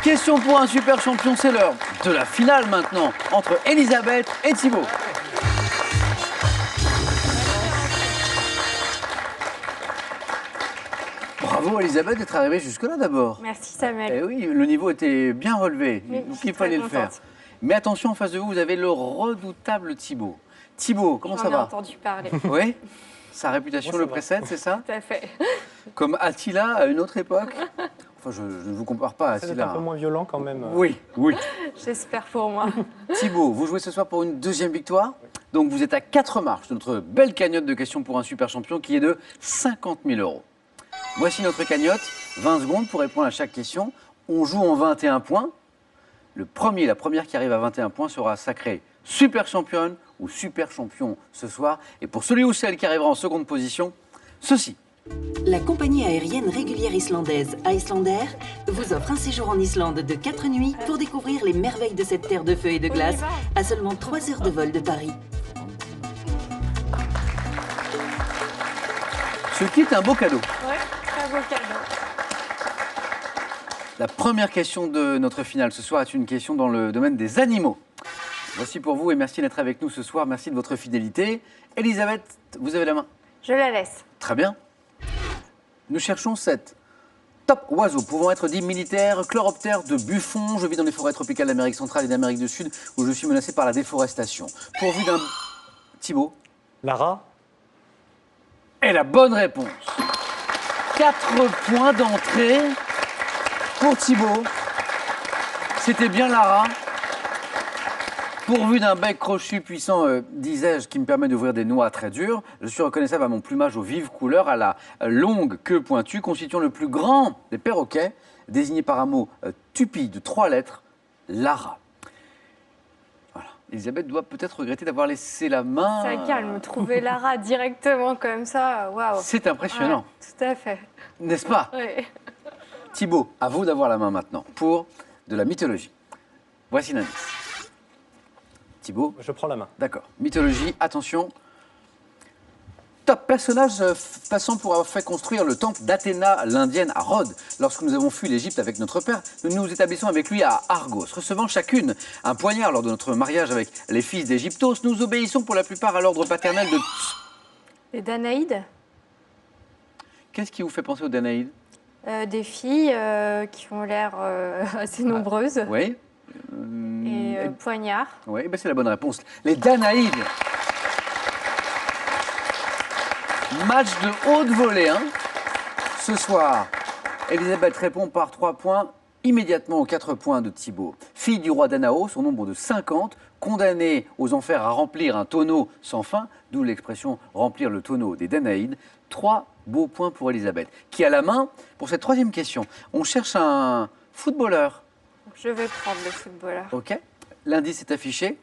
Question pour un super champion, c'est l'heure de la finale maintenant entre Elisabeth et Thibaut. Bravo Elisabeth d'être arrivée jusque-là d'abord. Merci Samuel. Eh oui, le niveau était bien relevé, Oui, donc je suis il fallait très le faire. contente. Mais attention, en face de vous, vous avez le redoutable Thibaut. Thibaut, comment ça J'en ai va? entendu parler. Oui. Sa réputation Moi, ça le va. précède, c'est ça? Tout à fait. Comme Attila à une autre époque? Enfin, je ne vous compare pas à C'est Attila. un peu moins violent quand même. Oui, oui. J'espère pour moi. Thibaut, vous jouez ce soir pour une deuxième victoire. Donc vous êtes à 4 marches de notre belle cagnotte de questions pour un super champion qui est de 50 000 €. Voici notre cagnotte, 20 secondes pour répondre à chaque question. On joue en 21 points. La première qui arrive à 21 points sera sacrée super championne ou super champion ce soir. Et pour celui ou celle qui arrivera en seconde position, ceci. La compagnie aérienne régulière islandaise Icelandair vous offre un séjour en Islande de 4 nuits pour découvrir les merveilles de cette terre de feu et de glace à seulement 3 heures de vol de Paris. Ce qui est un beau cadeau. Ouais, très beau cadeau. La première question de notre finale ce soir est une question dans le domaine des animaux. Voici pour vous et merci d'être avec nous ce soir. Merci de votre fidélité. Elisabeth, vous avez la main. Je la laisse. Très bien. Nous cherchons 7 top oiseaux pouvant être dits militaires, chloroptères de Buffon. Je vis dans les forêts tropicales d'Amérique centrale et d'Amérique du Sud où je suis menacé par la déforestation. Pourvu d'un... Thibaut. Lara, Et la bonne réponse. 4 points d'entrée pour Thibaut. C'était bien Lara. Pourvu d'un bec crochu puissant, disais-je, qui me permet d'ouvrir des noix très dures, je suis reconnaissable à mon plumage aux vives couleurs, à la longue queue pointue, constituant le plus grand des perroquets, désigné par un mot tupi de 3 lettres, Lara. Voilà. Elisabeth doit peut-être regretter d'avoir laissé la main. Ça calme. Trouver Lara directement comme ça, waouh. C'est impressionnant, Ouais, tout à fait. n'est-ce pas? Oui. Thibaut, à vous d'avoir la main maintenant pour de la mythologie. Voici l'indice. Thibaut, je prends la main. d'accord. Mythologie, attention. Top personnage passant pour avoir fait construire le temple d'Athéna, l'indienne, à Rhodes. Lorsque nous avons fui l'Égypte avec notre père, nous nous établissons avec lui à Argos. Recevant chacune un poignard lors de notre mariage avec les fils d'Égyptos, nous obéissons pour la plupart à l'ordre paternel de... Les Danaïdes, Qu'est-ce qui vous fait penser aux Danaïdes? des filles qui ont l'air assez nombreuses. Oui. Et poignard. Oui, ben c'est la bonne réponse. Les Danaïdes. Match de haute volée, hein. Ce soir, Elisabeth répond par 3 points immédiatement aux 4 points de Thibaut. Fille du roi Danaos, au nombre de 50, condamnée aux enfers à remplir un tonneau sans fin, d'où l'expression remplir le tonneau des Danaïdes. 3 beaux points pour Elisabeth, qui a la main pour cette troisième question. On cherche un footballeur. Je vais prendre le footballeur. Ok. L'indice est affiché.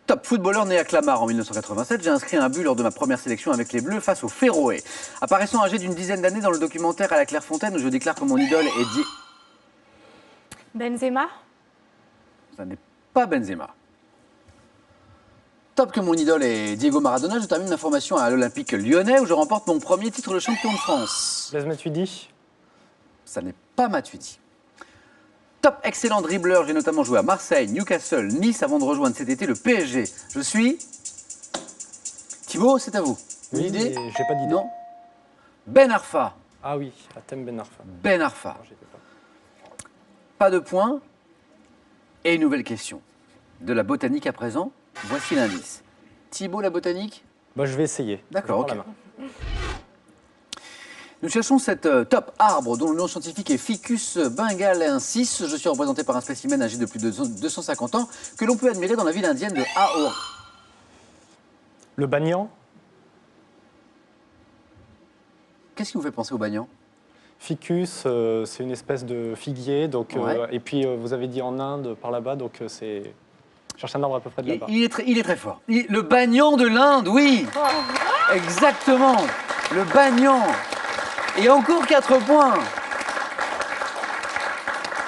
Top footballeur né à Clamart en 1987, j'ai inscrit un but lors de ma première sélection avec les Bleus face aux Féroé. Apparaissant âgé d'une dizaine d'années dans le documentaire À la Clairefontaine où je déclare que mon idole est Benzema. Ça n'est pas Benzema. Top que mon idole est Diego Maradona, je termine ma formation à l'Olympique lyonnais où je remporte mon premier titre de champion de France. Blaise Matuidi, Ça n'est pas Matuidi. Top excellent dribbleur, j'ai notamment joué à Marseille, Newcastle, Nice avant de rejoindre cet été le PSG. Je suis... Thibaut, c'est à vous. Une oui, idée? mais j'ai pas d'idée. Non. Ben Arfa. Ah oui, Atem Ben Arfa. Ben Arfa. Non, j'y étais pas. Pas de points. Et une nouvelle question. De la botanique à présent, voici l'indice. Thibaut, la botanique? Bah, je vais essayer. D'accord, Je prends ok. la main. Nous cherchons cet top arbre dont le nom scientifique est Ficus bengalensis. Je suis représenté par un spécimen âgé de plus de 250 ans que l'on peut admirer dans la ville indienne de Ahora. Le Banyan, Qu'est-ce qui vous fait penser au banyan? Ficus, c'est une espèce de figuier. Donc, Ouais. et puis, vous avez dit en Inde, par là-bas, donc c'est... Je cherche un arbre à peu près de là-bas. Il est très fort. Le banyan de l'Inde, oui. Exactement. Le banyan. Et encore 4 points.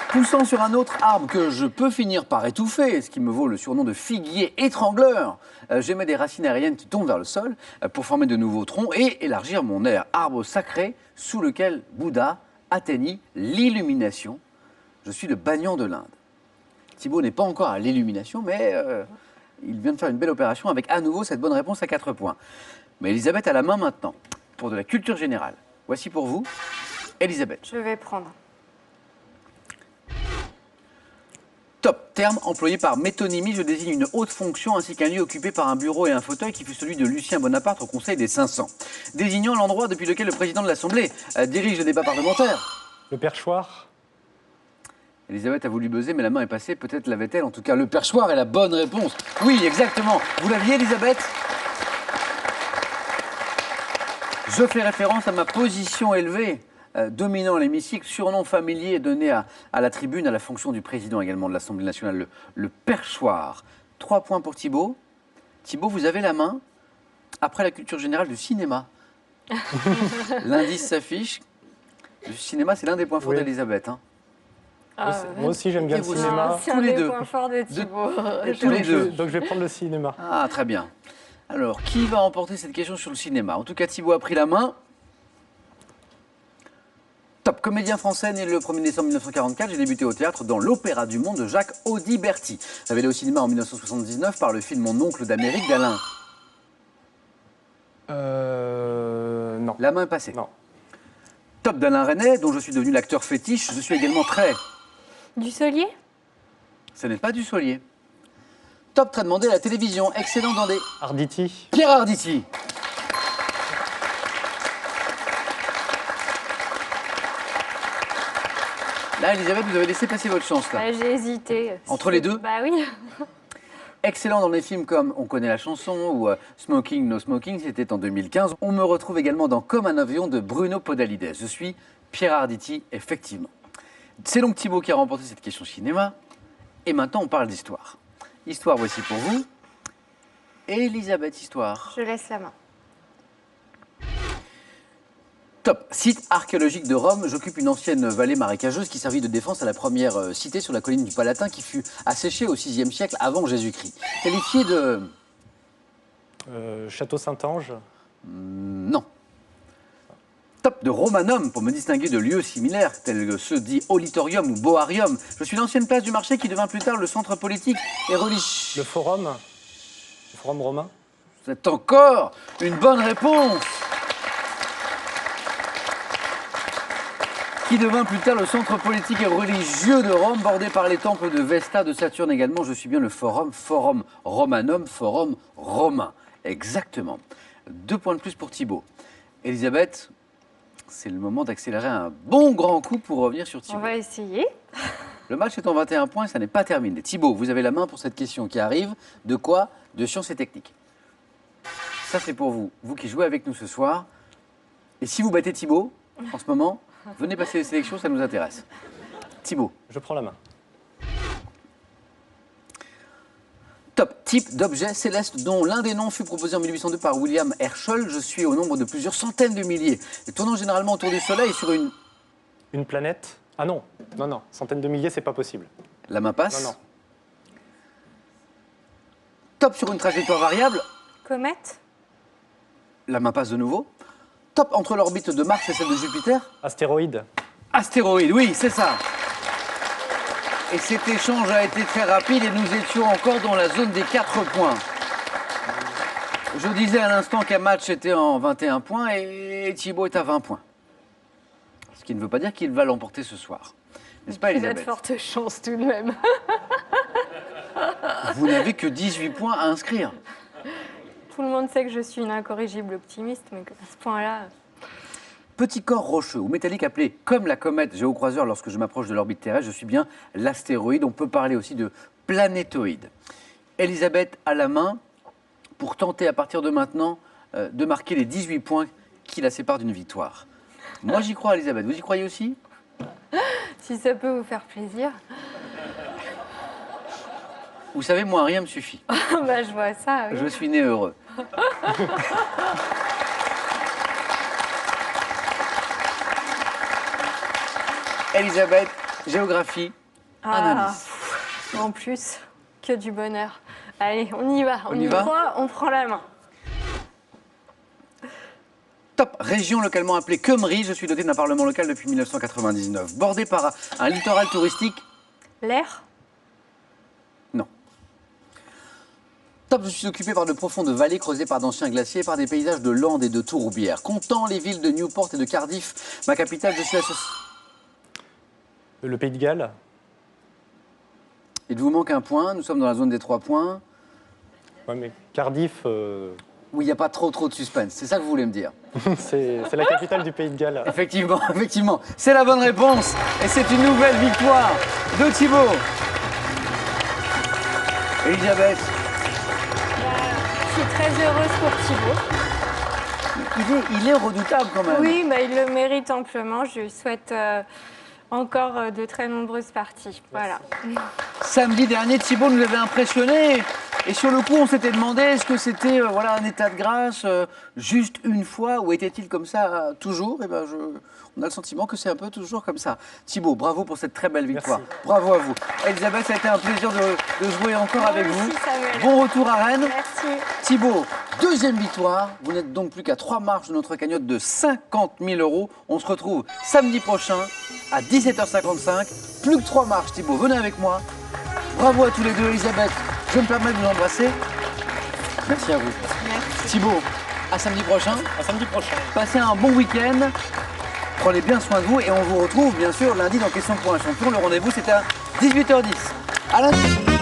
Poussant sur un autre arbre que je peux finir par étouffer, ce qui me vaut le surnom de figuier étrangleur, j'émets des racines aériennes qui tombent vers le sol pour former de nouveaux troncs et élargir mon aire. Arbre sacré sous lequel Bouddha atteignit l'illumination. Je suis le bagnon de l'Inde. Thibaut n'est pas encore à l'illumination, mais il vient de faire une belle opération avec à nouveau cette bonne réponse à 4 points. Mais Elisabeth a la main maintenant pour de la culture générale. Voici pour vous, Elisabeth. Je vais prendre. Top, terme employé par métonymie, je désigne une haute fonction ainsi qu'un lieu occupé par un bureau et un fauteuil qui fut celui de Lucien Bonaparte au Conseil des 500. Désignant l'endroit depuis lequel le président de l'Assemblée dirige le débat parlementaire. Le perchoir. Elisabeth a voulu buzzer, mais la main est passée. Peut-être l'avait-elle. En tout cas, le perchoir est la bonne réponse. Oui, exactement. Vous l'aviez, Elisabeth? Je fais référence à ma position élevée, dominant l'hémicycle, surnom familier donné à la tribune, à la fonction du président également de l'Assemblée nationale, le perchoir. 3 points pour Thibaut. Thibaut, vous avez la main après la culture générale du cinéma. L'indice s'affiche. Le cinéma, c'est l'un des points forts Oui. d'Elisabeth. Hein. Moi aussi, j'aime bien Et le vous- cinéma. C'est tous un les des deux. points forts de Thibaut. tous les deux. Donc, je vais prendre le cinéma. Ah, très bien. Alors, qui va remporter cette question sur le cinéma? En tout cas, Thibaut a pris la main. Top, comédien français né le 1er décembre 1944, j'ai débuté au théâtre dans l'Opéra du Monde de Jacques Audiberti. Révélé au cinéma en 1979 par le film Mon oncle d'Amérique d'Alain. Non. La main est passée. Non. Top d'Alain Resnais, dont je suis devenu l'acteur fétiche. Je suis également très... Du Solier? Ce n'est pas du Solier. Top, très demandé à la télévision. Excellent dans des... Arditi. Pierre Arditi. Là, Elisabeth, vous avez laissé passer votre chance, là. J'ai hésité. Entre les deux? Bah oui. Excellent dans les films comme On connaît la chanson ou Smoking, No Smoking, c'était en 2015. On me retrouve également dans Comme un avion de Bruno Podalides. Je suis Pierre Arditi, effectivement. C'est donc Thibaut qui a remporté cette question cinéma. Et maintenant, on parle d'histoire. Histoire, voici pour vous. Elisabeth, histoire. Je laisse la main. Top. Site archéologique de Rome. J'occupe une ancienne vallée marécageuse qui servit de défense à la première cité sur la colline du Palatin qui fut asséchée au VIe siècle avant Jésus-Christ. Qualifié de... Château Saint-Ange. Non. Top de Romanum pour me distinguer de lieux similaires tels que ceux dits Auditorium ou Boarium. Je suis l'ancienne place du marché qui devint plus tard le centre politique et religieux. Le forum. Le forum romain. C'est encore une bonne réponse. Qui devint plus tard le centre politique et religieux de Rome, bordé par les temples de Vesta, de Saturne également. Je suis bien le forum, forum Romanum, forum romain. Exactement. 2 points de plus pour Thibaut. Elisabeth, c'est le moment d'accélérer un bon grand coup pour revenir sur Thibaut. On va essayer. Le match est en 21 points et ça n'est pas terminé. Thibaut, vous avez la main pour cette question qui arrive. De quoi? De sciences et techniques. Ça, c'est pour vous. Vous qui jouez avec nous ce soir. Et si vous battez Thibaut, en ce moment, venez passer les sélections, ça nous intéresse. Thibaut. Je prends la main. Top. Type d'objet céleste dont l'un des noms fut proposé en 1802 par William Herschel. Je suis au nombre de plusieurs centaines de milliers. Et tournant généralement autour du Soleil sur une... Une planète. Ah non. Non, non. Centaines de milliers, c'est pas possible. La main passe. Non, non. Top sur une trajectoire variable. Comète? La main passe de nouveau. Top entre l'orbite de Mars et celle de Jupiter. Astéroïde. Astéroïde, oui, c'est ça. Et cet échange a été très rapide et nous étions encore dans la zone des 4 points. Je disais à l'instant qu'un match était en 21 points et Thibaut est à 20 points. Ce qui ne veut pas dire qu'il va l'emporter ce soir. N'est-ce pas, Il a de Elisabeth? fortes chances tout de même. Vous n'avez que 18 points à inscrire. Tout le monde sait que je suis une incorrigible optimiste, mais à ce point-là... Petit corps rocheux ou métallique appelé comme la comète géocroiseur lorsque je m'approche de l'orbite terrestre, je suis bien l'astéroïde. On peut parler aussi de planétoïde. Elisabeth a la main pour tenter à partir de maintenant de marquer les 18 points qui la séparent d'une victoire. Moi j'y crois, Elisabeth. Vous y croyez aussi? Si ça peut vous faire plaisir. Vous savez, moi rien me suffit. Bah, je vois ça, oui. Je suis né heureux. Elisabeth, géographie, un indice. En plus, que du bonheur. Allez, on y va. On y va croit, on prend la main. Top. région localement appelée Cymru, je suis doté d'un parlement local depuis 1999. Bordé par un littoral touristique. L'air. Non. Top, je suis occupé par de profondes vallées creusées par d'anciens glaciers, par des paysages de landes et de tourbières. Comptant les villes de Newport et de Cardiff, ma capitale, je suis associé. Le Pays de Galles. Il vous manque un point, nous sommes dans la zone des 3 points. Ouais, mais Cardiff, Où il n'y a pas trop de suspense, c'est ça que vous voulez me dire. c'est la capitale du Pays de Galles. Effectivement, effectivement, c'est la bonne réponse. Et c'est une nouvelle victoire de Thibaut. Elisabeth, Je suis très heureuse pour Thibaut. il est redoutable quand même. Oui, bah, il le mérite amplement. Je lui souhaite encore de très nombreuses parties. Voilà. Samedi dernier, Thibaut nous avait impressionnés. Et sur le coup, on s'était demandé, est-ce que c'était voilà, un état de grâce juste une fois, ou était-il comme ça toujours? Et ben, on a le sentiment que c'est un peu toujours comme ça. Thibaut, bravo pour cette très belle victoire. Merci. Bravo à vous. Elisabeth, ça a été un plaisir de jouer encore Moi avec aussi, vous. Samuel. Bon retour à Rennes. Merci. Thibaut, deuxième victoire. Vous n'êtes donc plus qu'à 3 marches de notre cagnotte de 50 000 €. On se retrouve samedi prochain à 17h55. Plus que 3 marches, Thibaut. Venez avec moi. Bravo à tous les deux, Elisabeth. Je me permets de vous embrasser. Merci à vous. Merci. Thibaut, à samedi prochain. À samedi prochain. Passez un bon week-end. Prenez bien soin de vous et on vous retrouve bien sûr lundi dans Question pour un champion. Le rendez-vous c'est à 18h10. À lundi.